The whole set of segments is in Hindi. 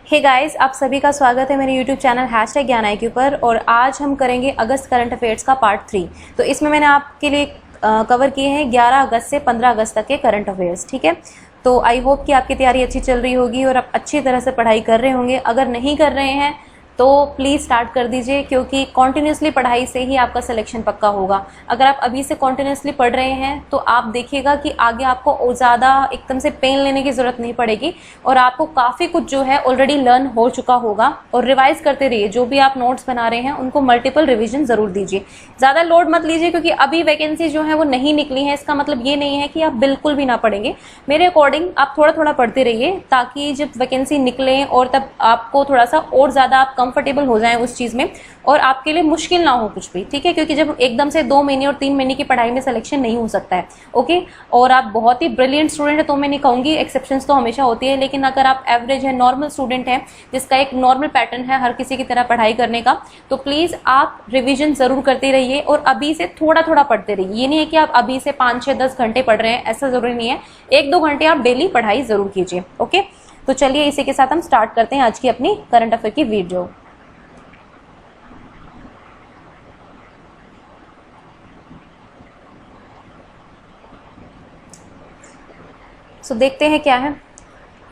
हे गाइस, आप सभी का स्वागत है मेरे यूट्यूब चैनल #ज्ञान-IQ पर। और आज हम करेंगे अगस्त करंट अफेयर्स का पार्ट 3। तो इसमें मैंने आपके लिए कवर किए हैं 11 अगस्त से 15 अगस्त तक के करंट अफेयर्स। ठीक है, तो आई होप कि आपकी तैयारी अच्छी चल रही होगी और आप अच्छी तरह से पढ़ाई कर रहे होंगे। अगर नहीं कर रहे हैं तो प्लीज़ स्टार्ट कर दीजिए, क्योंकि कॉन्टिन्यूसली पढ़ाई से ही आपका सिलेक्शन पक्का होगा। अगर आप अभी से कॉन्टिन्यूसली पढ़ रहे हैं तो आप देखिएगा कि आगे आपको ज़्यादा एकदम से पेन लेने की ज़रूरत नहीं पड़ेगी और आपको काफ़ी कुछ जो है ऑलरेडी लर्न हो चुका होगा। और रिवाइज करते रहिए, जो भी आप नोट्स बना रहे हैं उनको मल्टीपल रिविजन ज़रूर दीजिए। ज़्यादा लोड मत लीजिए, क्योंकि अभी वैकेंसी जो है वो नहीं निकली है। इसका मतलब ये नहीं है कि आप बिल्कुल भी ना पढ़ेंगे। मेरे अकॉर्डिंग आप थोड़ा थोड़ा पढ़ते रहिए, ताकि जब वैकेंसी निकले और तब आपको थोड़ा सा और ज़्यादा आप कंफर्टेबल हो जाएं उस चीज़ में और आपके लिए मुश्किल ना हो कुछ भी। ठीक है, क्योंकि जब एकदम से 2 महीने और 3 महीने की पढ़ाई में सिलेक्शन नहीं हो सकता है। ओके, और आप बहुत ही ब्रिलियंट स्टूडेंट है तो मैं नहीं कहूँगी, एक्सेप्शंस तो हमेशा होती है, लेकिन अगर आप एवरेज है, नॉर्मल स्टूडेंट है जिसका एक नॉर्मल पैटर्न है हर किसी की तरह पढ़ाई करने का, तो प्लीज़ आप रिविजन ज़रूर करते रहिए और अभी से थोड़ा थोड़ा पढ़ते रहिए। ये नहीं है कि आप अभी से 5, 6, 10 घंटे पढ़ रहे हैं, ऐसा ज़रूरी नहीं है। 1-2 घंटे आप डेली पढ़ाई ज़रूर कीजिए। ओके, तो चलिए इसी के साथ हम स्टार्ट करते हैं आज की अपनी करंट अफेयर की वीडियो। देखते हैं क्या है।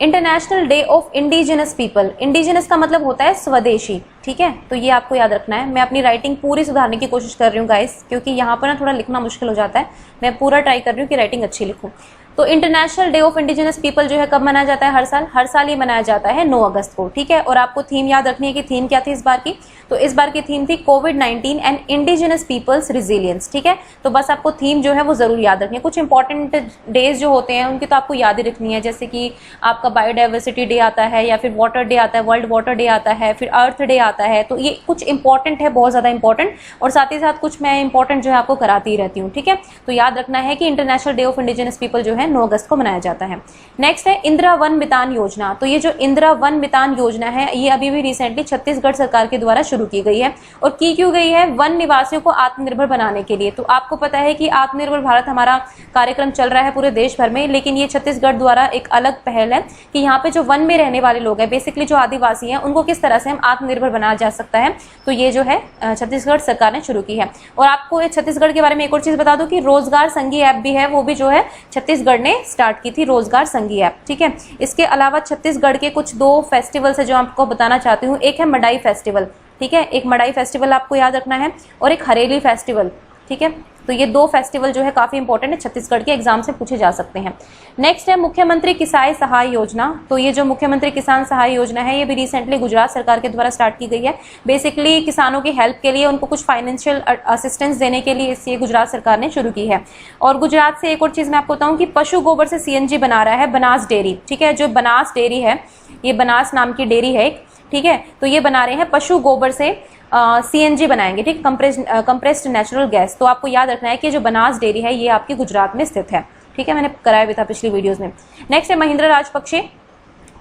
International day of indigenous people. Indigenous का मतलब होता है स्वदेशी। ठीक है, तो ये आपको याद रखना है। मैं अपनी राइटिंग पूरी सुधारने की कोशिश कर रही हूँ गाइस, क्योंकि यहाँ पर ना थोड़ा लिखना मुश्किल हो जाता है। मैं पूरा ट्राई कर रही हूँ कि राइटिंग अच्छी लिखूँ। तो international day of indigenous people जो है कब मनाया जाता है? हर साल ये मनाया जाता है 9 अगस्त को। ठीक है, और आपको थीम याद रखनी है कि थीम क्या थी इस बार की। तो इस बार की थीम थी कोविड-19 एंड इंडिजिनस पीपल्स रिजिलियंस। ठीक है, तो बस आपको थीम जो है वो जरूर याद रखनी है। कुछ इंपॉर्टेंट डेज जो होते हैं उनकी तो आपको याद ही रखनी है, जैसे कि आपका बायोडाइवर्सिटी डे आता है, या फिर वाटर डे आता है, वर्ल्ड वाटर डे आता है, फिर अर्थ डे आता है। तो ये कुछ इंपॉर्टेंट है, बहुत ज्यादा इंपॉर्टेंट, और साथ ही साथ कुछ मैं इंपॉर्टेंट जो है आपको कराती ही रहती हूँ। ठीक है, तो याद रखना है कि international day of indigenous people जो है 9 अगस्त को मनाया जाता है। नेक्स्ट है इंदिरा वन मितान योजना। तो ये जो इंदिरा वन मितान योजना है ये अभी भी रिसेंटली छत्तीसगढ़ सरकार के द्वारा शुरू की गई है। और की क्यों गई है? वन निवासियों को आत्मनिर्भर बनाने के लिए। तो आपको पता है कि आत्मनिर्भर भारत हमारा कार्यक्रम चल रहा है पूरे देश भर में, लेकिन ये छत्तीसगढ़ द्वारा एक अलग पहल है कि यहाँ पे जो वन में रहने वाले लोग हैं, बेसिकली जो आदिवासी हैं, उनको किस तरह से हम आत्मनिर्भर बनाया जा सकता है। तो ये जो है छत्तीसगढ़ सरकार ने शुरू की है। और आपको छत्तीसगढ़ के बारे में एक और चीज बता दूं कि रोजगार संघी ऐप भी है, वो भी जो है छत्तीसगढ़ ने स्टार्ट की थी, रोजगार संघी ऐप। ठीक है, इसके अलावा छत्तीसगढ़ के कुछ 2 फेस्टिवल्स है जो आपको बताना चाहती हूँ। एक है मडाई फेस्टिवल। ठीक है, एक मडाई फेस्टिवल आपको याद रखना है, और एक हरेली फेस्टिवल। ठीक है, तो ये 2 फेस्टिवल जो है काफी इंपॉर्टेंट है, छत्तीसगढ़ के एग्जाम से पूछे जा सकते हैं। नेक्स्ट है मुख्यमंत्री किसान सहाय योजना। तो ये जो मुख्यमंत्री किसान सहाय योजना है ये भी रिसेंटली गुजरात सरकार के द्वारा स्टार्ट की गई है। बेसिकली किसानों की हेल्प के लिए, उनको कुछ फाइनेंशियल असिस्टेंस देने के लिए ये गुजरात सरकार ने शुरू की है। और गुजरात से एक और चीज मैं आपको बताऊं कि पशु गोबर से CNG बना रहा है बनास डेयरी। ठीक है, जो बनास डेयरी है, ये बनास नाम की डेयरी है एक। ठीक है, तो ये बना रहे हैं पशु गोबर से CNG बनाएंगे। ठीक, कंप्रेस्ड नेचुरल गैस। तो आपको याद रखना है कि जो बनास डेयरी है ये आपकी गुजरात में स्थित है। ठीक है, मैंने कराया भी था पिछली वीडियोस में। नेक्स्ट है महिंद्रा राजपक्षे।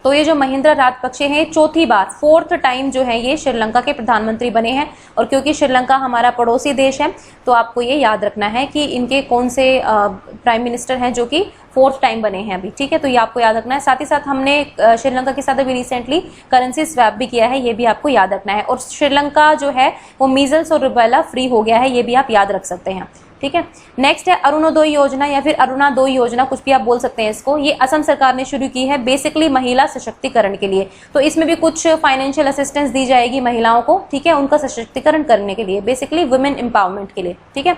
तो ये जो महिंद्रा राजपक्षे हैं, चौथी बार 4th टाइम जो है ये श्रीलंका के प्रधानमंत्री बने हैं। और क्योंकि श्रीलंका हमारा पड़ोसी देश है तो आपको ये याद रखना है कि इनके कौन से प्राइम मिनिस्टर हैं जो कि 4th टाइम बने हैं अभी। ठीक है, तो ये आपको याद रखना है। साथ ही साथ हमने श्रीलंका के साथ अभी रिसेंटली करेंसी स्वैप भी किया है, ये भी आपको याद रखना है। और श्रीलंका जो है वो मीजल्स और रुबेला फ्री हो गया है, ये भी आप याद रख सकते हैं। ठीक है, नेक्स्ट है अरुणोदय योजना, या फिर अरुणादय योजना, कुछ भी आप बोल सकते हैं इसको। ये असम सरकार ने शुरू की है, बेसिकली महिला सशक्तिकरण के लिए। तो इसमें भी कुछ फाइनेंशियल असिस्टेंस दी जाएगी महिलाओं को। ठीक है, उनका सशक्तिकरण करने के लिए, बेसिकली वुमेन एम्पावरमेंट के लिए। ठीक है,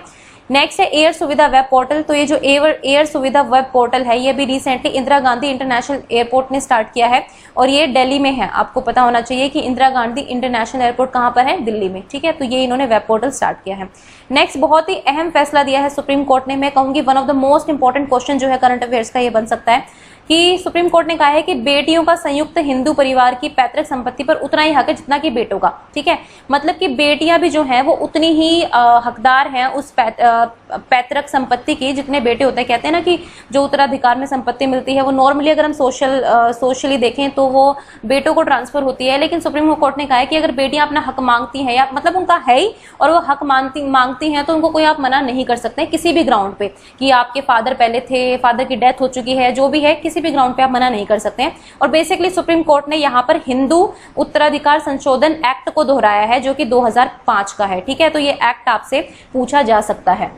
नेक्स्ट है एयर सुविधा वेब पोर्टल। तो ये जो एयर सुविधा वेब पोर्टल है ये भी recently Indira Gandhi international airport ने स्टार्ट किया है, और ये दिल्ली में है। आपको पता होना चाहिए कि इंदिरा गांधी इंटरनेशनल एयरपोर्ट कहाँ पर है? दिल्ली में। ठीक है, तो ये इन्होंने वेब पोर्टल स्टार्ट किया है। नेक्स्ट, बहुत ही अहम फैसला दिया है सुप्रीम कोर्ट ने। मैं कहूंगी one of the most important question जो है करंट अफेयर्स का ये बन सकता है कि सुप्रीम कोर्ट ने कहा है कि बेटियों का संयुक्त हिंदू परिवार की पैतृक संपत्ति पर उतना ही हक है जितना कि बेटों का। ठीक है, मतलब कि बेटियां भी जो हैं वो उतनी ही हकदार हैं उस पैतृक संपत्ति की जितने बेटे होते हैं। कहते हैं ना कि जो उत्तराधिकार में संपत्ति मिलती है वो नॉर्मली अगर हम सोशली देखें तो वो बेटों को ट्रांसफर होती है, लेकिन सुप्रीम कोर्ट ने कहा है कि अगर बेटियां अपना हक मांगती हैं, या मतलब उनका है ही और वो हक मांगती हैं, तो उनको कोई आप मना नहीं कर सकते किसी भी ग्राउंड पे कि आपके फादर पहले थे, फादर की डेथ हो चुकी है, जो भी है, किसी भी ग्राउंड पे आप मना नहीं कर सकते हैं। और बेसिकली सुप्रीम कोर्ट ने यहाँ पर हिंदू उत्तराधिकार संशोधन एक्ट को दोहराया है जो कि 2005 का है, ठीक है। तो ये एक्ट आपसे पूछा जा सकता है।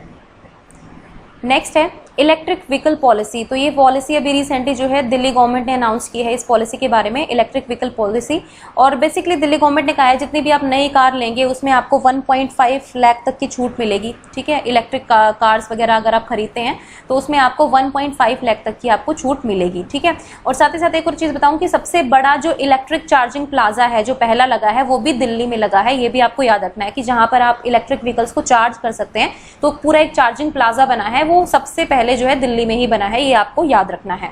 नेक्स्ट है इलेक्ट्रिक व्हीकल पॉलिसी। तो ये पॉलिसी अभी रिसेंटली जो है दिल्ली गवर्नमेंट ने अनाउंस की है इस पॉलिसी के बारे में, इलेक्ट्रिक व्हीकल पॉलिसी। और बेसिकली दिल्ली गवर्नमेंट ने कहा है जितनी भी आप नई कार लेंगे उसमें आपको 1.5 लाख तक की छूट मिलेगी, ठीक है। इलेक्ट्रिक कार्स वगैरह अगर आप खरीदते हैं तो उसमें आपको 1.5 लाख तक की आपको छूट मिलेगी, ठीक है। और साथ ही साथ एक और चीज़ बताऊं कि सबसे बड़ा जो इलेक्ट्रिक चार्जिंग प्लाजा है जो पहला लगा है वो भी दिल्ली में लगा है। ये भी आपको याद रखना है कि जहां पर आप इलेक्ट्रिक व्हीकल्स को चार्ज कर सकते हैं तो पूरा एक चार्जिंग प्लाजा बना है, वो सबसे पहले जो है दिल्ली में ही बना है, ये आपको याद रखना है।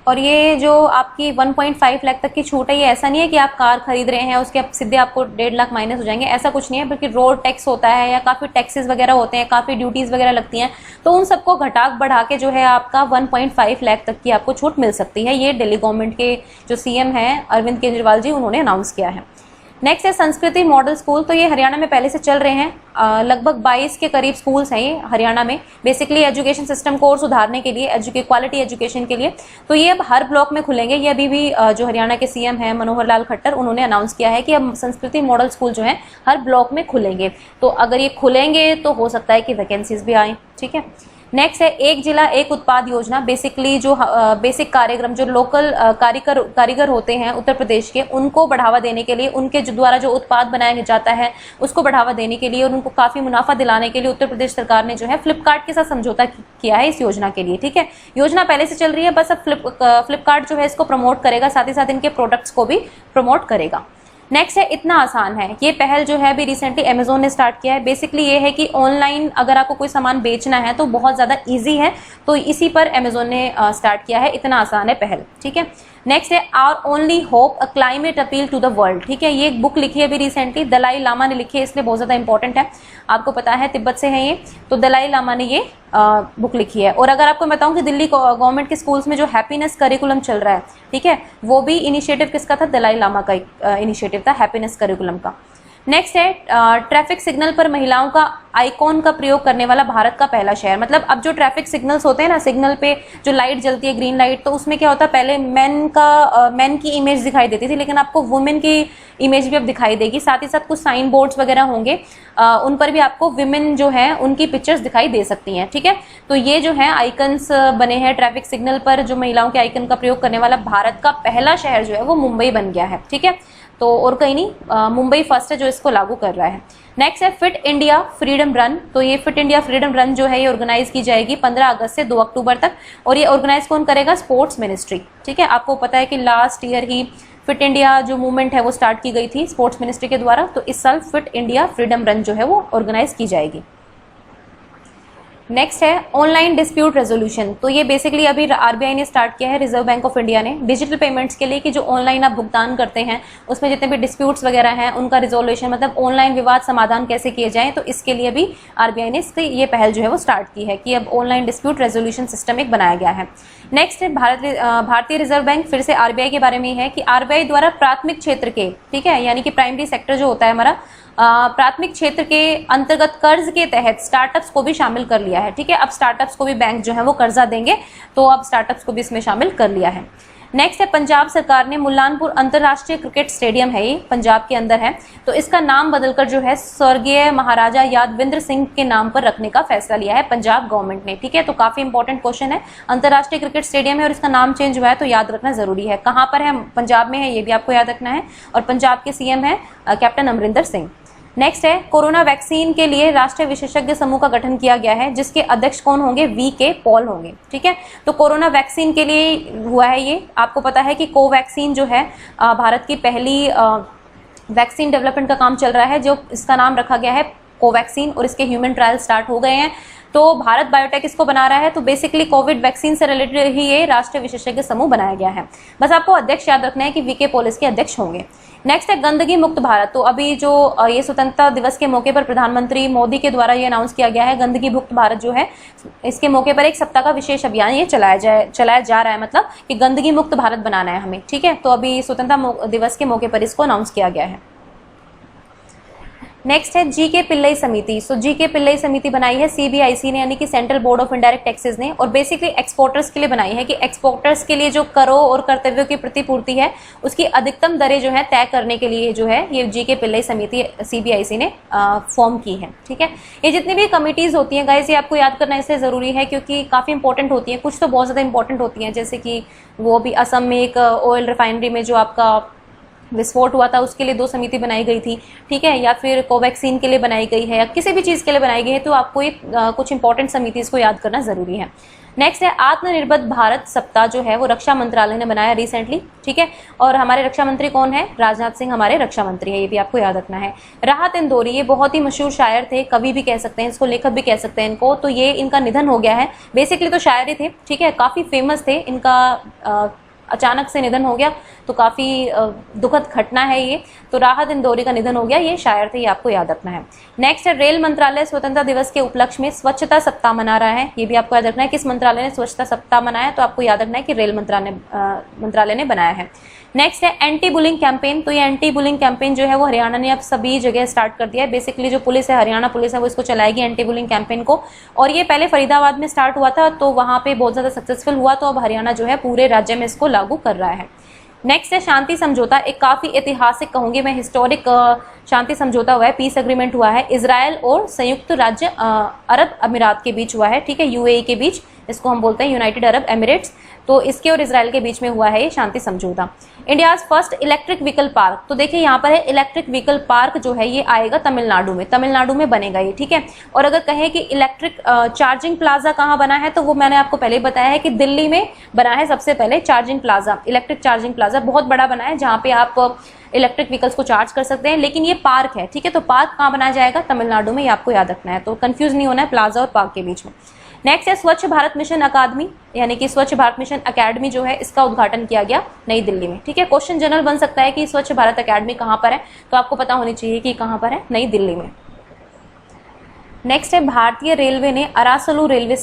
और ये जो आपकी 1.5 लाख तक की छूट है, ये ऐसा नहीं है कि आप कार खरीद रहे हैं उसके सीधे आपको 1.5 लाख माइनस हो जाएंगे, ऐसा कुछ नहीं है। बल्कि रोड टैक्स होता है या काफ़ी टैक्सेस वगैरह होते हैं, काफ़ी ड्यूटीज़ वगैरह लगती हैं, तो उन सबको घटा बढ़ा के जो है आपका 1.5 लाख तक की आपको छूट मिल सकती है। ये दिल्ली गवर्नमेंट के जो सीएम हैं अरविंद केजरीवाल जी, उन्होंने अनाउंस किया है। नेक्स्ट है संस्कृति मॉडल स्कूल। तो ये हरियाणा में पहले से चल रहे हैं, लगभग 22 के करीब स्कूल्स हैं ये हरियाणा में, बेसिकली एजुकेशन सिस्टम को और सुधारने के लिए, क्वालिटी एजुकेशन के लिए। तो ये अब हर ब्लॉक में खुलेंगे। ये अभी भी जो हरियाणा के सीएम हैं मनोहर लाल खट्टर, उन्होंने अनाउंस किया है कि अब संस्कृति मॉडल स्कूल जो है हर ब्लॉक में खुलेंगे। तो अगर ये खुलेंगे तो हो सकता है कि वैकेंसीज भी आए, ठीक है। नेक्स्ट है एक जिला एक उत्पाद योजना। बेसिकली जो बेसिक कार्यक्रम जो लोकल कारीगर होते हैं उत्तर प्रदेश के, उनको बढ़ावा देने के लिए, उनके द्वारा जो उत्पाद बनाया जाता है उसको बढ़ावा देने के लिए और उनको काफ़ी मुनाफा दिलाने के लिए उत्तर प्रदेश सरकार ने जो है फ्लिपकार्ट के साथ समझौता किया है इस योजना के लिए, ठीक है। योजना पहले से चल रही है, बस अब फ्लिपकार्ट जो है इसको प्रमोट करेगा, साथ ही साथ इनके प्रोडक्ट्स को भी प्रमोट करेगा। नेक्स्ट है इतना आसान है। ये पहल जो है अभी रिसेंटली अमेजोन ने स्टार्ट किया है। बेसिकली ये है कि ऑनलाइन अगर आपको कोई सामान बेचना है तो बहुत ज़्यादा इजी है, तो इसी पर अमेजोन ने स्टार्ट किया है। इतना आसान है पहल, ठीक है। नेक्स्ट है our only hope a climate appeal to the world, ठीक है। ये एक बुक लिखी है अभी रिसेंटली, दलाई लामा ने लिखी है, इसलिए बहुत ज़्यादा इंपॉर्टेंट है। आपको पता है तिब्बत से है ये, तो दलाई लामा ने ये बुक लिखी है। और अगर आपको बताऊं कि दिल्ली गवर्नमेंट के स्कूल्स में जो हैप्पीनेस करिकुलम चल रहा है, ठीक है, वो भी इनिशिएटिव किसका था? दलाई लामा का इनिशिएटिव था, हैप्पीनेस करिकुलम का। नेक्स्ट है ट्रैफिक सिग्नल पर महिलाओं का आइकॉन का प्रयोग करने वाला भारत का पहला शहर। मतलब अब जो ट्रैफिक सिग्नल्स होते हैं ना, सिग्नल पे जो लाइट जलती है ग्रीन लाइट, तो उसमें क्या होता है पहले मैन की इमेज दिखाई देती थी, लेकिन आपको वुमेन की इमेज भी अब दिखाई देगी। साथ ही साथ कुछ साइन बोर्ड्स वगैरह होंगे, उन पर भी आपको विमेन जो है उनकी पिक्चर्स दिखाई दे सकती हैं, ठीक है। तो ये जो है आइकन्स बने हैं ट्रैफिक सिग्नल पर, जो महिलाओं के आइकन का प्रयोग करने वाला भारत का पहला शहर जो है वो मुंबई बन गया है, ठीक है। तो और कहीं नहीं, मुंबई फर्स्ट है जो इसको लागू कर रहा है। नेक्स्ट है फिट इंडिया फ्रीडम रन। तो ये फिट इंडिया फ्रीडम रन जो है ये ऑर्गेनाइज की जाएगी 15 अगस्त से 2 अक्टूबर तक, और ये ऑर्गेनाइज कौन करेगा? स्पोर्ट्स मिनिस्ट्री, ठीक है। आपको पता है कि लास्ट ईयर ही फिट इंडिया जो मूवमेंट है वो स्टार्ट की गई थी स्पोर्ट्स मिनिस्ट्री के द्वारा, तो इस साल फिट इंडिया फ्रीडम रन जो है वो ऑर्गेनाइज की जाएगी। नेक्स्ट है ऑनलाइन डिस्प्यूट रेजोल्यूशन। तो ये बेसिकली अभी आरबीआई ने स्टार्ट किया है, रिजर्व बैंक ऑफ इंडिया ने, डिजिटल पेमेंट्स के लिए कि जो ऑनलाइन आप भुगतान करते हैं उसमें जितने भी डिस्प्यूट्स वगैरह हैं उनका रिजोल्यूशन, मतलब ऑनलाइन विवाद समाधान कैसे किए जाएं, तो इसके लिए भी आरबीआई ने इसकी ये पहल जो है वो स्टार्ट की है कि अब ऑनलाइन डिस्प्यूट रेजोल्यूशन सिस्टम एक बनाया गया है। नेक्स्ट है भारतीय रिजर्व बैंक, फिर से आरबीआई के बारे में है कि आरबीआई द्वारा प्राथमिक क्षेत्र के, ठीक है, यानी कि प्राइमरी सेक्टर जो होता है हमारा, प्राथमिक क्षेत्र के अंतर्गत कर्ज के तहत स्टार्टअप्स को भी शामिल कर लिया है, ठीक है। अब स्टार्टअप्स को भी बैंक जो है वो कर्जा देंगे, तो अब स्टार्टअप्स को भी इसमें शामिल कर लिया है। नेक्स्ट है पंजाब सरकार ने मुल्लानपुर अंतर्राष्ट्रीय क्रिकेट स्टेडियम है, ये पंजाब के अंदर है, तो इसका नाम बदलकर जो है स्वर्गीय महाराजा यादविंद्र सिंह के नाम पर रखने का फैसला लिया है पंजाब गवर्नमेंट ने, ठीक है। तो काफी इंपॉर्टेंट क्वेश्चन है, अंतर्राष्ट्रीय क्रिकेट स्टेडियम है और इसका नाम चेंज हुआ है, तो याद रखना जरूरी है। कहाँ पर है? पंजाब में है, ये भी आपको याद रखना है। और पंजाब के सीएम है कैप्टन अमरिंदर सिंह। नेक्स्ट है कोरोना वैक्सीन के लिए राष्ट्रीय विशेषज्ञ समूह का गठन किया गया है, जिसके अध्यक्ष कौन होंगे? वी.के. पॉल होंगे, ठीक है। तो कोरोना वैक्सीन के लिए हुआ है ये। आपको पता है कि कोवैक्सीन जो है भारत की पहली वैक्सीन डेवलपमेंट का काम चल रहा है, जो इसका नाम रखा गया है कोवैक्सीन, और इसके ह्यूमन ट्रायल स्टार्ट हो गए हैं। तो भारत बायोटेक इसको बना रहा है, तो बेसिकली कोविड वैक्सीन से रिलेटेड ही ये राष्ट्रीय विशेषज्ञ समूह बनाया गया है। बस आपको अध्यक्ष याद रखना है कि वी.के. पॉल इसके अध्यक्ष होंगे। नेक्स्ट है गंदगी मुक्त भारत। तो अभी जो ये स्वतंत्रता दिवस के मौके पर प्रधानमंत्री मोदी के द्वारा ये अनाउंस किया गया है, गंदगी मुक्त भारत जो है, इसके मौके पर एक सप्ताह का विशेष अभियान ये चलाया जा रहा है, मतलब कि गंदगी मुक्त भारत बनाना है हमें, ठीक है। तो अभी स्वतंत्रता दिवस के मौके पर इसको अनाउंस किया गया है। नेक्स्ट है जीके पिल्लई समिति। सो जीके पिल्लई समिति बनाई है सीबीआईसी ने, यानी कि central board of indirect taxes ने, और बेसिकली एक्सपोर्टर्स के लिए बनाई है कि एक्सपोर्टर्स के लिए जो करों और कर्तव्यों की प्रतिपूर्ति है उसकी अधिकतम दरें जो है तय करने के लिए जो है ये जीके पिल्लई समिति सीबीआईसी ने फॉर्म की है। ठीक है, ये जितनी भी कमिटीज होती हैं गाइस, ये आपको याद करना इसलिए जरूरी है क्योंकि काफी इंपॉर्टेंट होती हैं, कुछ तो बहुत ज्यादा इंपॉर्टेंट होती हैं, जैसे कि वो भी असम में एक ऑयल रिफाइनरी में जो आपका विस्फोट हुआ था उसके लिए 2 समिति बनाई गई थी। ठीक है, या फिर कोवैक्सीन के लिए बनाई गई है, या किसी भी चीज के लिए बनाई गई है, तो आपको ये कुछ इंपॉर्टेंट समिति को याद करना जरूरी है। नेक्स्ट है आत्मनिर्भर भारत सप्ताह जो है वो रक्षा मंत्रालय ने बनाया रिसेंटली। ठीक है, और हमारे रक्षा मंत्री कौन है? राजनाथ सिंह हमारे रक्षा मंत्री है, ये भी आपको याद रखना है। राहत इंदौरी, ये बहुत ही मशहूर शायर थे, कवि भी कह सकते हैं इसको, लेखक भी कह सकते हैं इनको, तो ये इनका निधन हो गया है। बेसिकली तो शायर ही थे, ठीक है, काफी फेमस थे, इनका अचानक से निधन हो गया, तो काफी दुखद घटना है ये। तो राहत इंदौरी का निधन हो गया, ये शायर थे, ये आपको याद रखना है। नेक्स्ट है रेल मंत्रालय स्वतंत्रता दिवस के उपलक्ष्य में स्वच्छता सप्ताह मना रहा है, ये भी आपको याद रखना है। किस मंत्रालय ने स्वच्छता सप्ताह मनाया? तो आपको याद रखना है कि रेल मंत्रालय ने बनाया है। नेक्स्ट है एंटी बुलिंग कैंपेन। तो ये एंटी बुलिंग कैंपेन जो है वो हरियाणा ने अब सभी जगह स्टार्ट कर दिया है। बेसिकली जो पुलिस है, हरियाणा पुलिस है, वो इसको चलाएगी एंटी बुलिंग कैंपेन को, और ये पहले फरीदाबाद में स्टार्ट हुआ था तो वहां पे बहुत ज्यादा सक्सेसफुल हुआ, तो अब हरियाणा जो है पूरे राज्य में इसको लागू कर रहा है। नेक्स्ट है शांति समझौता, एक काफी ऐतिहासिक कहूंगी मैं, हिस्टोरिक शांति समझौता हुआ है, पीस एग्रीमेंट हुआ है इजराइल और संयुक्त राज्य अरब अमीरात के बीच हुआ है। ठीक है, यूएई के बीच, इसको हम बोलते हैं यूनाइटेड अरब एमिरेट्स, तो इसके और इजराइल के बीच में हुआ है ये शांति समझौता। India's first electric vehicle park, तो देखिए यहाँ पर है इलेक्ट्रिक व्हीकल पार्क जो है ये आएगा तमिलनाडु में बनेगा ये। ठीक है, और अगर कहें कि इलेक्ट्रिक चार्जिंग प्लाजा कहाँ बना है, तो वो मैंने आपको पहले ही बताया है कि दिल्ली में बना है सबसे पहले charging plaza, electric charging plaza, बहुत बड़ा बना है जहाँ पे आप इलेक्ट्रिक व्हीकल्स को चार्ज कर सकते हैं, लेकिन ये पार्क है। ठीक है, तो पार्क कहाँ बनाया जाएगा? तमिलनाडु में, ये आपको याद रखना है, तो कंफ्यूज नहीं होना है प्लाजा और पार्क के बीच में। नेक्स्ट है स्वच्छ भारत मिशन अकादमी, यानी कि स्वच्छ भारत मिशन अकेडमी जो है इसका उद्घाटन किया गया नई दिल्ली में। ठीक है, क्वेश्चन जनरल बन सकता है कि स्वच्छ भारत अकेडमी कहाँ पर है, तो आपको पता होनी चाहिए कि कहाँ पर है, नई दिल्ली में। नेक्स्ट है भारतीय रेलवे ने अरासुलू रेलवे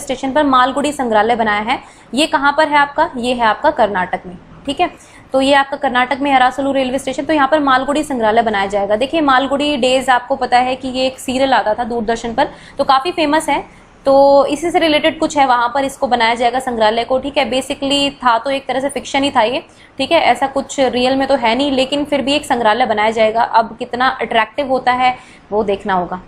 स्टेशन पर मालगुडी संग्रहालय बनाया है। ये कहाँ पर है आपका? ये है आपका कर्नाटक में। ठीक है, तो ये आपका कर्नाटक में अरासुलू रेलवे स्टेशन, तो यहाँ पर मालगुडी संग्रहालय बनाया जाएगा। देखिए मालगुडी डेज आपको पता है कि ये एक सीरियल आता था दूरदर्शन पर, तो काफी फेमस है, तो इसी से रिलेटेड कुछ है, वहां पर इसको बनाया जाएगा संग्रहालय को। ठीक है, बेसिकली था तो एक तरह से फिक्शन ही था ये। ठीक है, ऐसा कुछ रियल में तो है नहीं, लेकिन फिर भी एक संग्रहालय बनाया जाएगा। अब कितना अट्रैक्टिव होता है वो देखना होगा।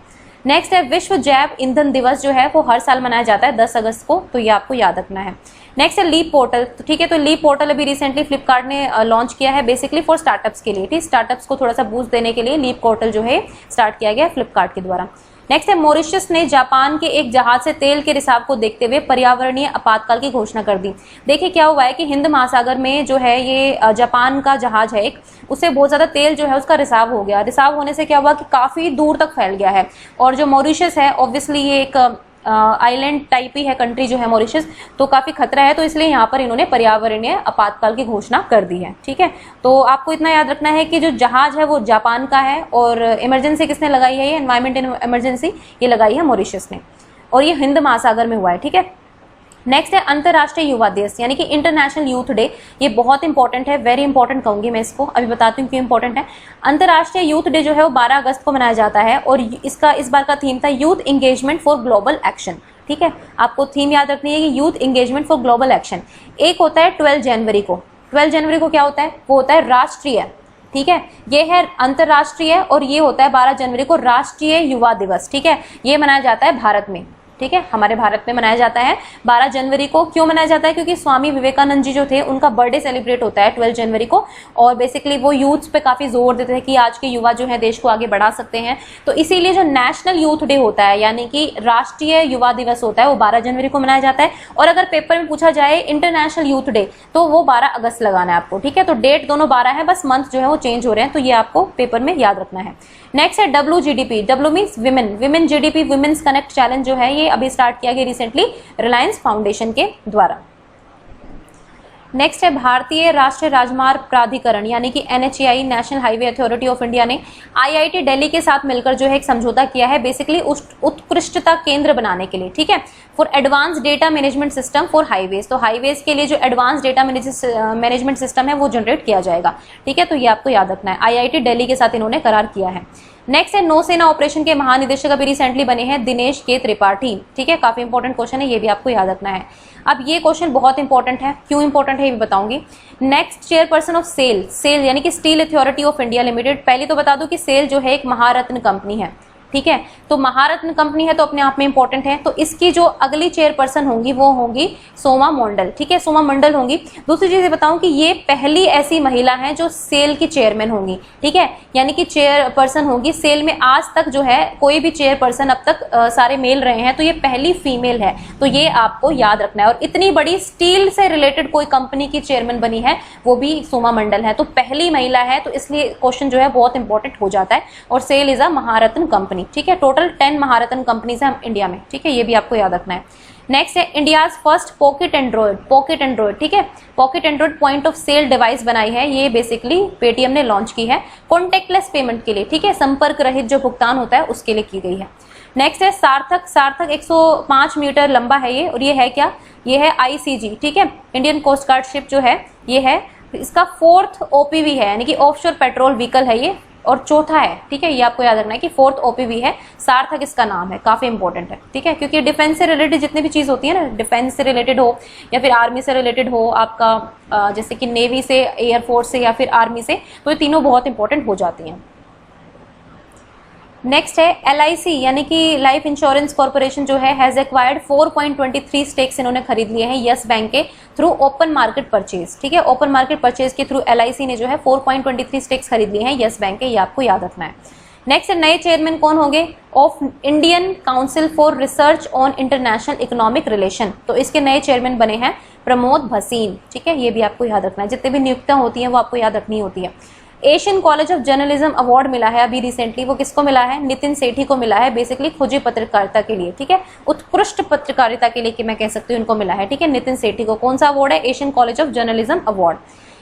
नेक्स्ट है विश्व जैव ईंधन दिवस जो है वो हर साल मनाया जाता है 10 अगस्त को, तो ये आपको याद रखना है। नेक्स्ट है लीप पोर्टल। तो ठीक है, तो लीप पोर्टल अभी रिसेंटली फ्लिपकार्ट ने लॉन्च किया है, बेसिकली फॉर स्टार्टअप्स के लिए। ठीक, स्टार्टअप्स को थोड़ा सा बूस्ट देने के लिए लीप पोर्टल जो है स्टार्ट किया गया फ्लिपकार्ट के द्वारा। नेक्स्ट है मॉरिशस ने जापान के एक जहाज से तेल के रिसाव को देखते हुए पर्यावरणीय आपातकाल की घोषणा कर दी। देखिए क्या हुआ है कि हिंद महासागर में जो है ये जापान का जहाज है एक, उससे बहुत ज्यादा तेल जो है उसका रिसाव हो गया। रिसाव होने से क्या हुआ कि काफी दूर तक फैल गया है, और जो मॉरिशस है ऑब्वियसली ये एक आइलैंड टाइप ही है कंट्री जो है मॉरिशस, तो काफी खतरा है, तो इसलिए यहाँ पर इन्होंने पर्यावरणीय आपातकाल की घोषणा कर दी है। ठीक है, तो आपको इतना याद रखना है कि जो जहाज है वो जापान का है, और इमरजेंसी किसने लगाई है? ये एनवायरमेंट इमरजेंसी ये लगाई है मॉरिशस ने, और ये हिंद महासागर में हुआ है। ठीक है, नेक्स्ट है अंतरराष्ट्रीय युवा दिवस, यानी कि इंटरनेशनल यूथ डे। ये बहुत इंपॉर्टेंट है, वेरी इंपॉर्टेंट कहूंगी मैं इसको, अभी बताती हूँ क्यों इंपॉर्टेंट है। अंतरराष्ट्रीय यूथ डे जो है वो 12 अगस्त को मनाया जाता है, और इसका इस बार का थीम था youth engagement for global action. ठीक है, आपको थीम याद रखनी है कि youth engagement for global action. एक होता है 12 जनवरी को, 12 जनवरी को क्या होता है? वो होता है राष्ट्रीय। ठीक है, ये है अंतरराष्ट्रीय, और ये होता है 12 जनवरी को राष्ट्रीय युवा दिवस। ठीक है, ये मनाया जाता है भारत में। ठीक है, हमारे भारत में मनाया जाता है 12 जनवरी को। क्यों मनाया जाता है? क्योंकि स्वामी विवेकानंद जी जो थे उनका बर्थडे सेलिब्रेट होता है 12 जनवरी को, और बेसिकली वो यूथ्स पे काफी जोर देते थे कि आज के युवा जो है देश को आगे बढ़ा सकते हैं, तो इसीलिए जो नेशनल यूथ डे होता है, यानी कि राष्ट्रीय युवा दिवस होता है, वो 12 जनवरी को मनाया जाता है। और अगर पेपर में पूछा जाए इंटरनेशनल यूथ डे, तो वो 12 अगस्त लगाना है आपको। ठीक है, तो डेट दोनों 12 है, बस मंथ जो है वो चेंज हो रहे हैं, तो ये आपको पेपर में याद रखना है। नेक्स्ट है WGDP, W means women GDP, women's connect challenge जो है ये अभी स्टार्ट किया गया रिसेंटली रिलायंस फाउंडेशन के द्वारा। नेक्स्ट है भारतीय राष्ट्रीय राजमार्ग प्राधिकरण यानी कि NHAI, national highway authority of India ने IIT दिल्ली के साथ मिलकर जो है एक समझौता किया है बेसिकली उत्कृष्टता केंद्र बनाने के लिए, ठीक है, for advance data management system for highways. तो हाईवेज के लिए जो एडवांस डेटा मैनेजमेंट सिस्टम है वो जनरेट किया जाएगा, ठीक है, तो ये आपको याद रखना है। IIT दिल्ली के साथ इन्होंने करार किया है। नेक्स्ट है नौसेना ऑपरेशन के महानिदेशक अभी रिसेंटली बने हैं दिनेश के त्रिपाठी, ठीक है, काफी इंपॉर्टेंट क्वेश्चन है, ये भी आपको याद रखना है। अब ये क्वेश्चन बहुत इंपॉर्टेंट है, क्यों इंपॉर्टेंट है ये भी बताऊंगी। नेक्स्ट चेयरपर्सन ऑफ सेल यानी कि steel authority of India limited. पहले तो बता दूं कि सेल जो है एक महारत्न कंपनी है, ठीक है, तो महारत्न कंपनी है तो अपने आप में इंपॉर्टेंट है। तो इसकी जो अगली चेयरपर्सन होंगी वो होंगी सोमा मंडल, ठीक है, सोमा मंडल होंगी। दूसरी चीज बताऊं कि ये पहली ऐसी महिला है जो सेल की चेयरमैन होंगी, ठीक है, यानी कि चेयरपर्सन होगी सेल में। आज तक जो है कोई भी चेयरपर्सन अब तक सारे मेल रहे हैं, तो ये पहली फीमेल है, तो ये आपको याद रखना है। और इतनी बड़ी स्टील से रिलेटेड कोई कंपनी की चेयरमैन बनी है वो भी सोमा मंडल है, तो पहली महिला है, तो इसलिए क्वेश्चन जो है बहुत इंपॉर्टेंट हो जाता है। और SAIL is a Maharatna company, ठीक है, टोटल 10 महारत्न कंपनीज है इंडिया में, ठीक है, ये भी आपको याद रखना है। नेक्स्ट है इंडियाज फर्स्ट पॉकेट एंड्रॉइड, ठीक है, pocket Android point of sale device बनाई है, ये बेसिकली पेटीएम ने लॉन्च की है कॉन्टेक्टलेस पेमेंट के लिए, ठीक है, संपर्क रहित जो भुगतान होता है उसके लिए की गई है। नेक्स्ट है सार्थक 105 मीटर लंबा है ये, और ये है क्या, ये है ICG, ठीक है, इंडियन कोस्ट गार्ड शिप जो है ये है, इसका 4th OPV है यानी कि ऑफशोर पेट्रोल व्हीकल है ये, और चौथा है, ठीक है, ये आपको याद रखना है कि 4th OPV है, सार्थक इसका नाम है, काफी इंपॉर्टेंट है, ठीक है, क्योंकि डिफेंस से रिलेटेड जितनी भी चीज होती है ना, डिफेंस से रिलेटेड हो या फिर आर्मी से रिलेटेड हो आपका, जैसे कि नेवी से, एयरफोर्स से या फिर आर्मी से, तो ये तीनों बहुत इंपॉर्टेंट हो जाती हैं। नेक्स्ट है LIC यानी कि लाइफ इंश्योरेंस कॉर्पोरेशन जो है हैज एक्वायर्ड 4.23 स्टेक्स इन्होंने खरीद लिए हैं यस बैंक के थ्रू ओपन मार्केट परचेज, ठीक है, ओपन मार्केट परचेज के थ्रू LIC ने जो है 4.23 स्टेक्स खरीद लिए हैं यस बैंक के, ये आपको याद रखना है। नेक्स्ट है नए चेयरमैन कौन होंगे of Indian council for research on international economic relation, तो इसके नए चेयरमैन बने हैं प्रमोद भसीन, ठीक है, ये भी आपको याद रखना है। जितने भी नियुक्तियां होती हैं वो आपको याद रखनी होती है। Asian college of journalism award मिला है अभी रिसेंटली, वो किसको मिला है, नितिन सेठी को मिला है, बेसिकली खोजी पत्रकारिता के लिए, ठीक है, उत्कृष्ट पत्रकारिता के लिए कि मैं कह सकती हूँ इनको मिला है, ठीक है, नितिन सेठी को। कौन सा अवार्ड है, Asian college of journalism award.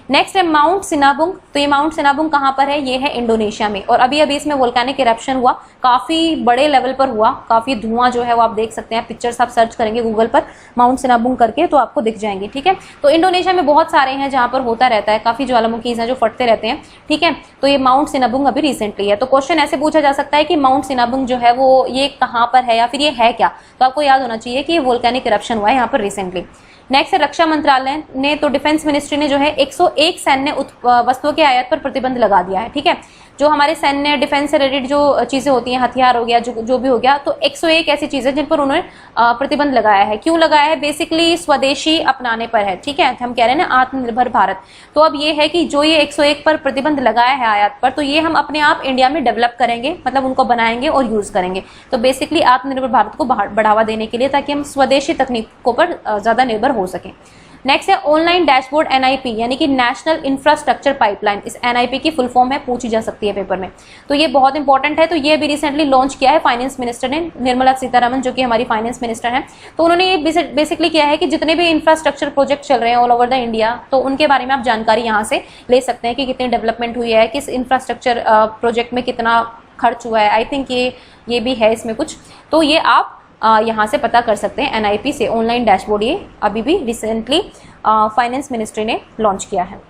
Next है माउंट सिनाबुंग, तो ये माउंट सिनाबुंग कहाँ पर है, ये है इंडोनेशिया में, और अभी अभी इसमें वोल्केनिक इरप्शन हुआ, काफी बड़े लेवल पर हुआ, काफी धुआं जो है वो आप देख सकते हैं, पिक्चर्स आप सर्च करेंगे गूगल पर माउंट सिनाबुंग करके तो आपको दिख जाएंगे, ठीक है। तो इंडोनेशिया में बहुत सारे हैं जहां पर होता रहता है, काफी ज्वालामुखीज हैं जो फटते रहते हैं, ठीक है, तो ये माउंट सिनाबुंग अभी रिसेंटली है। तो क्वेश्चन ऐसे पूछा जा सकता है कि माउंट सिनाबुंग जो है वो ये कहाँ पर है या फिर ये है क्या, तो आपको याद होना चाहिए कि ये वोल्केनिक इरप्शन हुआ है यहाँ पर रिसेंटली। नेक्स्ट है रक्षा मंत्रालय ने, तो डिफेंस मिनिस्ट्री ने जो है 101 सैन्य वस्तुओं के आयात पर प्रतिबंध लगा दिया है, ठीक है, जो हमारे सैन्य डिफेंस से रिलेटेड जो चीजें होती हैं, हथियार हो गया, जो भी हो गया, तो 101 ऐसी चीजें जिन पर उन्होंने प्रतिबंध लगाया है। क्यों लगाया है, बेसिकली स्वदेशी अपनाने पर है, ठीक है, हम कह रहे हैं ना आत्मनिर्भर भारत, तो अब ये है कि जो ये 101 पर प्रतिबंध लगाया है आयात पर, तो ये हम अपने आप इंडिया में डेवलप करेंगे, मतलब उनको बनाएंगे और यूज करेंगे, तो बेसिकली आत्मनिर्भर भारत को बढ़ावा देने के लिए, ताकि हम स्वदेशी तकनीकों पर ज्यादा निर्भर हो सके। नेक्स्ट है ऑनलाइन डैशबोर्ड NIP यानी कि नेशनल इंफ्रास्ट्रक्चर पाइपलाइन, इस NIP की फुल फॉर्म है, पूछी जा सकती है पेपर में, तो ये बहुत इंपॉर्टेंट है। तो ये भी रिसेंटली लॉन्च किया है फाइनेंस मिनिस्टर ने, निर्मला सीतारमन जो कि हमारी फाइनेंस मिनिस्टर हैं, तो उन्होंने ये बेसिकली किया है कि जितने भी इंफ्रास्ट्रक्चर प्रोजेक्ट चल रहे हैं ऑल ओवर द इंडिया, तो उनके बारे में आप जानकारी यहाँ से ले सकते हैं कि कितनी डेवलपमेंट हुई है, किस इंफ्रास्ट्रक्चर प्रोजेक्ट में कितना खर्च हुआ है, आई थिंक ये भी है इसमें कुछ, तो ये आप यहाँ से पता कर सकते हैं NIP से, ऑनलाइन डैशबोर्ड, ये अभी भी रिसेंटली फाइनेंस मिनिस्ट्री ने लॉन्च किया है।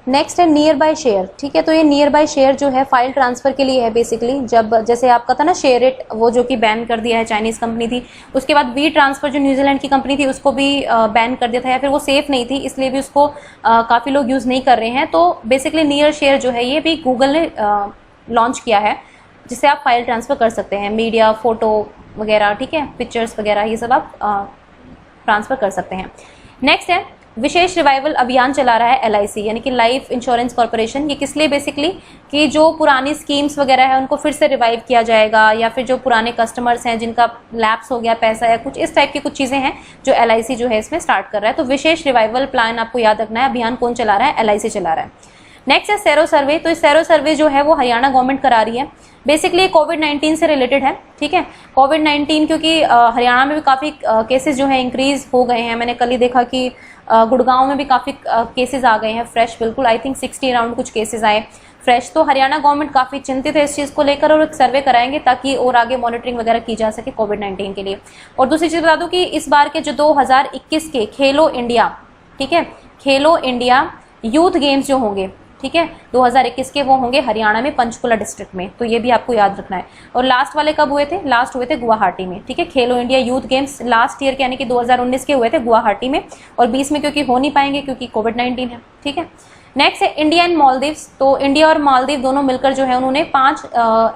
नेक्स्ट है नियर बाय शेयर, ठीक है, तो ये नियर बाय शेयर जो है फाइल ट्रांसफर के लिए है बेसिकली, जब जैसे आपका था ना शेयर इट, वो जो कि बैन कर दिया है, चाइनीज कंपनी थी, उसके बाद वी ट्रांसफर जो न्यूजीलैंड की कंपनी थी उसको भी बैन कर दिया था, या फिर वो सेफ नहीं थी इसलिए भी उसको काफ़ी लोग यूज़ नहीं कर रहे हैं, तो बेसिकली नियर शेयर जो है ये भी गूगल ने लॉन्च किया है, जिससे आप फाइल ट्रांसफर कर सकते हैं, मीडिया, फोटो वगैरह, ठीक है, पिक्चर्स वगैरह, ये सब आप ट्रांसफर कर सकते हैं। नेक्स्ट है विशेष रिवाइवल अभियान चला रहा है LIC यानी कि लाइफ इंश्योरेंस कॉर्पोरेशन, ये किस लिए, बेसिकली कि जो पुरानी स्कीम्स वगैरह है उनको फिर से रिवाइव किया जाएगा, या फिर जो पुराने कस्टमर्स हैं जिनका लैप्स हो गया पैसा या कुछ इस टाइप की कुछ चीज़ें हैं जो LIC जो है इसमें स्टार्ट कर रहा है। तो विशेष रिवाइवल प्लान आपको याद रखना है, अभियान कौन चला रहा है, LIC चला रहा है। नेक्स्ट है सेरो सर्वे। तो इस सेरो सर्वे जो है वो हरियाणा गवर्नमेंट करा रही है। बेसिकली कोविड-19 से रिलेटेड है, ठीक है। कोविड-19 क्योंकि हरियाणा में भी काफ़ी केसेस जो है इंक्रीज हो गए हैं। मैंने कल ही देखा कि गुड़गांव में भी काफ़ी केसेस आ गए हैं फ्रेश, बिल्कुल आई थिंक 60 अराउंड कुछ केसेस आए फ्रेश। तो हरियाणा गवर्नमेंट काफ़ी चिंतित है इस चीज़ को लेकर और एक सर्वे कराएंगे ताकि और आगे मॉनिटरिंग वगैरह की जा सके कोविड-19 के लिए। और दूसरी चीज़ बता दूं कि इस बार के जो 2021 के खेलो इंडिया, ठीक है, खेलो इंडिया यूथ गेम्स जो होंगे, ठीक है, 2021 के वो होंगे हरियाणा में पंचकुला डिस्ट्रिक्ट में। तो ये भी आपको याद रखना है। और लास्ट वाले कब हुए थे? लास्ट हुए थे गुवाहाटी में, ठीक है। खेलो India youth games last year के यानी कि 2019 के हुए थे गुवाहाटी में, और 20 में क्योंकि हो नहीं पाएंगे क्योंकि कोविड-19 है, ठीक है। नेक्स्ट है इंडिया एंड मालदीव्स। तो इंडिया और मालदीव दोनों मिलकर जो है उन्होंने 5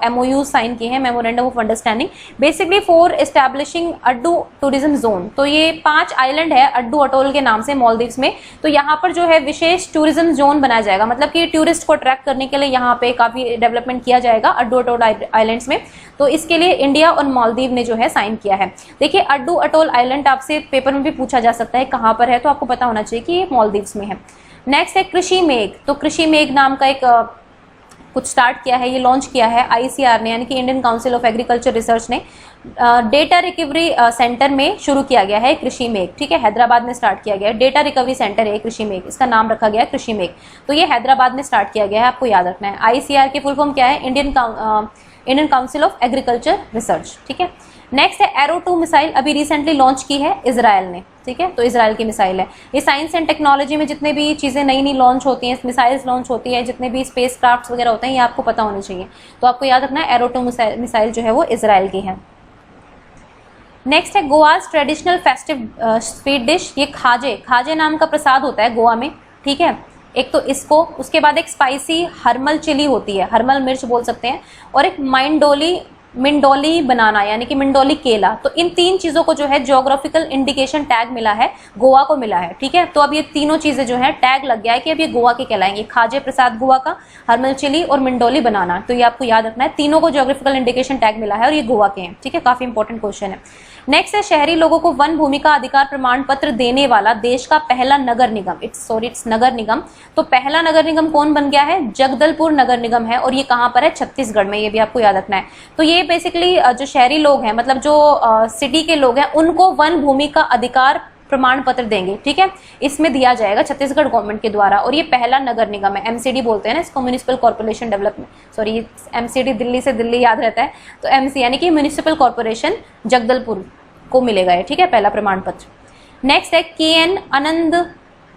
MOU साइन किए हैं, memorandum of understanding, basically for establishing Addu tourism zone. तो ये 5 आइलैंड है अड्डू अटोल के नाम से मालदीव्स में। तो यहाँ पर जो है विशेष टूरिज्म जोन बनाया जाएगा, मतलब कि टूरिस्ट को अट्रैक्ट करने के लिए यहाँ पे काफी डेवलपमेंट किया जाएगा अड्डू अटोल आइलैंड्स में। तो इसके लिए इंडिया और मालदीव ने जो है साइन किया है। देखिए अड्डू अटोल आइलैंड आपसे पेपर में भी पूछा जा सकता है कहाँ पर है, तो आपको पता होना चाहिए कि ये मालदीव्स में है। नेक्स्ट है कृषि मेघ। तो कृषि मेघ नाम का एक कुछ स्टार्ट किया है, ये लॉन्च किया है ICR ने, यानी कि Indian council of agriculture research ने। डेटा रिकवरी सेंटर में शुरू किया गया है कृषि मेघ, ठीक है। हैदराबाद में स्टार्ट किया गया है, डेटा रिकवरी सेंटर है कृषि मेघ, इसका नाम रखा गया है कृषि मेघ। तो ये हैदराबाद में स्टार्ट किया गया है, आपको याद रखना है। ICR की फुल फॉर्म क्या है? Indian council of agriculture research, ठीक है। नेक्स्ट है एरो 2 मिसाइल, अभी रिसेंटली लॉन्च की है इजराइल ने, ठीक है। तो इजराइल की मिसाइल है। ये साइंस एंड टेक्नोलॉजी में जितने भी चीज़ें नई नई लॉन्च होती हैं, मिसाइल्स लॉन्च होती है, जितने भी स्पेस क्राफ्ट वगैरह होते हैं, ये आपको पता होने चाहिए। तो आपको याद रखना है एरो 2 मिसाइल जो है वो इजराइल की है। नेक्स्ट है Goa's traditional festive sweet dish. ये खाजे, खाजे नाम का प्रसाद होता है गोवा में, ठीक है। एक तो इसको, उसके बाद एक स्पाइसी हरमल चिली होती है, हरमल मिर्च बोल सकते हैं, और एक मिंडोली बनाना यानी कि मिंडोली केला। तो इन 3 चीजों को जो है ज्योग्राफिकल इंडिकेशन टैग मिला है, गोवा को मिला है, ठीक है। तो अब ये तीनों चीजें जो है टैग लग गया है कि अब ये गोवा के कहलाएंगे, खाजे प्रसाद गोवा का, हरमल चिली और मिंडोली बनाना। तो ये आपको याद रखना है, तीनों को ज्योग्राफिकल इंडिकेशन टैग मिला है और ये गोवा के हैं, ठीक है। काफी इंपॉर्टेंट क्वेश्चन है। नेक्स्ट है शहरी लोगों को वन भूमि का अधिकार प्रमाण पत्र देने वाला देश का पहला नगर निगम। इट्स नगर निगम। तो पहला नगर निगम कौन बन गया है? जगदलपुर नगर निगम है, और ये कहाँ पर है? छत्तीसगढ़ में। ये भी आपको याद रखना है। तो ये बेसिकली जो शहरी लोग हैं, मतलब जो सिटी के लोग हैं, उनको वन भूमि का अधिकार प्रमाण पत्र देंगे, ठीक है। इसमें दिया जाएगा छत्तीसगढ़ गवर्नमेंट के द्वारा, और ये पहला नगर निगम है। MCD बोलते हैं ना इसको, municipal corporation development, sorry MCD Delhi से दिल्ली याद रहता है, तो MC यानी कि म्युनिसिपल कॉर्पोरेशन जगदलपुर को मिलेगा ये, ठीक है, पहला प्रमाण पत्र। नेक्स्ट है KN आनंद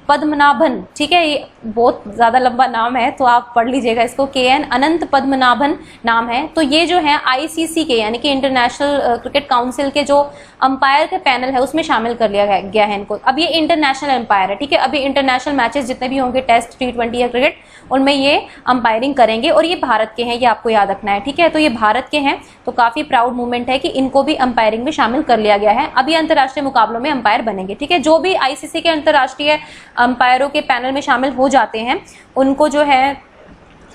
पद्मनाभन, ठीक है। ये बहुत ज्यादा लंबा नाम है तो आप पढ़ लीजिएगा इसको। KN अनंत पद्मनाभन नाम है। तो ये जो है ICC के यानी कि इंटरनेशनल क्रिकेट काउंसिल के जो अंपायर के पैनल है उसमें शामिल कर लिया गया है इनको। अब ये इंटरनेशनल अंपायर है, ठीक है। अभी इंटरनेशनल मैचेस जितने भी होंगे, टेस्ट, T20 या क्रिकेट, उनमें ये अंपायरिंग करेंगे, और ये भारत के हैं, ये आपको याद रखना है, ठीक है। तो ये भारत के हैं, तो काफी प्राउड मूवमेंट है कि इनको भी अंपायरिंग में शामिल कर लिया गया है। अभी अंतर्राष्ट्रीय मुकाबलों में अंपायर बनेंगे, ठीक है। जो भी ICC के अंतर्राष्ट्रीय अंपायरों के पैनल में शामिल हो जाते हैं, उनको जो है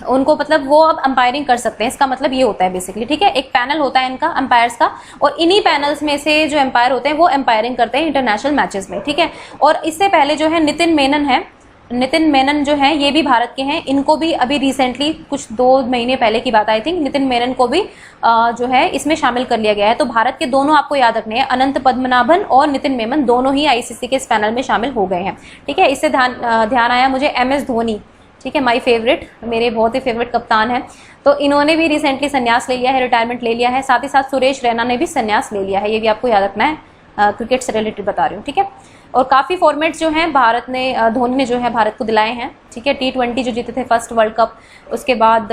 उनको मतलब वो अब अंपायरिंग कर सकते हैं। इसका मतलब ये होता है बेसिकली, ठीक है। एक पैनल होता है इनका अंपायर्स का, और इन्हीं पैनल्स में से जो अंपायर होते हैं वो अंपायरिंग करते हैं इंटरनेशनल मैचेस में, ठीक है। और इससे पहले जो है नितिन मेनन है, नितिन मेनन जो है ये भी भारत के हैं। इनको भी अभी रिसेंटली कुछ 2 महीने पहले की बात आई थिंक, नितिन मेनन को भी जो है इसमें शामिल कर लिया गया है। तो भारत के दोनों आपको याद रखने हैं, अनंत पद्मनाभन और नितिन मेनन, दोनों ही ICC के इस पैनल में शामिल हो गए हैं, ठीक है। इससे ध्यान आया मुझे MS धोनी, ठीक है, माय फेवरेट, मेरे बहुत ही फेवरेट कप्तान है। तो इन्होंने भी रिसेंटली संन्यास ले लिया है, रिटायरमेंट ले लिया है। साथ ही साथ सुरेश रैना ने भी संन्यास ले लिया है, ये भी आपको याद रखना है। क्रिकेट से रिलेटेड बता रही हूँ, ठीक है। और काफ़ी फॉर्मेट्स जो हैं भारत ने, धोनी ने जो है भारत को दिलाए हैं, ठीक है। T20 जो जीते थे फर्स्ट वर्ल्ड कप, उसके बाद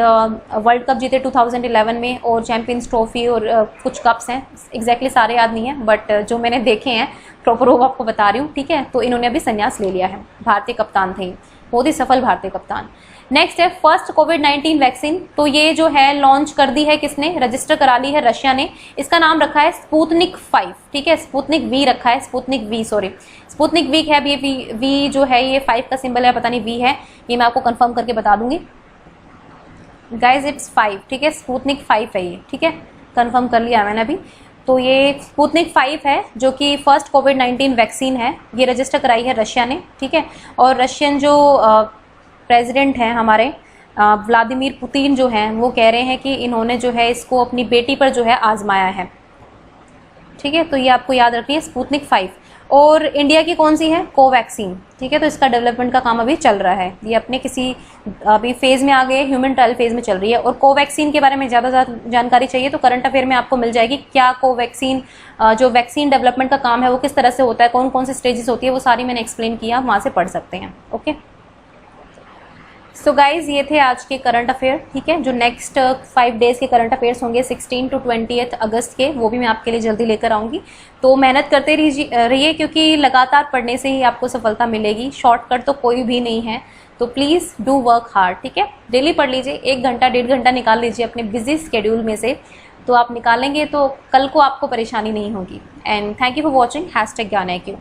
वर्ल्ड कप जीते 2011 में, और चैंपियंस ट्रॉफी और कुछ कप्स हैं, एग्जैक्टली सारे याद नहीं है, बट जो मैंने देखे हैं प्रॉपर वो आपको बता रही हूँ, ठीक है। तो इन्होंने अभी संन्यास ले लिया है, भारतीय कप्तान थे, बहुत ही सफल भारतीय कप्तान। नेक्स्ट है फर्स्ट कोविड-19 वैक्सीन। तो ये जो है लॉन्च कर दी है किसने? रजिस्टर करा ली है रशिया ने। इसका नाम रखा है स्पुतनिक 5, ठीक है। स्पुतनिक V रखा है, Sputnik V, sorry Sputnik V है। ये V जो है ये 5 का सिंबल है, पता नहीं V है, ये मैं आपको कंफर्म करके बता दूंगी गाइज, इट्स 5, ठीक है। स्पुतनिक 5 है ये, ठीक है, कंफर्म कर लिया मैंने अभी। तो ये स्पुतनिक 5 है जो कि फर्स्ट कोविड-19 वैक्सीन है, ये रजिस्टर कराई है रशिया ने, ठीक है। और रशियन जो प्रेसिडेंट हैं हमारे व्लादिमीर पुतिन जो हैं, वो कह रहे हैं कि इन्होंने जो है इसको अपनी बेटी पर जो है आजमाया है। ठीक है, तो ये आपको याद रखनी है, स्पुतनिक 5। और इंडिया की कौन सी है? कोवैक्सीन। ठीक है, तो इसका डेवलपमेंट का काम अभी चल रहा है, ये अपने किसी अभी फेज में आ गए, ह्यूमन ट्रायल फेज में चल रही है। और कोवैक्सीन के बारे में ज़्यादा जानकारी चाहिए तो करंट अफेयर में आपको मिल जाएगी, क्या कोवैक्सीन जो वैक्सीन डेवलपमेंट का काम है वो किस तरह से होता है, कौन कौन सी स्टेजेस होती है, वो सारी मैंने एक्सप्लेन किया, वहाँ से पढ़ सकते हैं। ओके, सो गाइज ये थे आज के करंट अफेयर। ठीक है, जो नेक्स्ट 5 डेज के करंट अफेयर्स होंगे 16 to 20 अगस्त के, वो भी मैं आपके लिए जल्दी लेकर आऊँगी। तो मेहनत करते रहिए, क्योंकि लगातार पढ़ने से ही आपको सफलता मिलेगी, शॉर्टकट तो कोई भी नहीं है। तो प्लीज़ डू वर्क हार्ड। ठीक है, डेली पढ़ लीजिए, 1 घंटा 1.5 घंटा निकाल लीजिए अपने बिजी स्केड्यूल में से, तो आप निकालेंगे तो कल को आपको परेशानी नहीं होगी। And thank you for watching #ज्ञान IQ।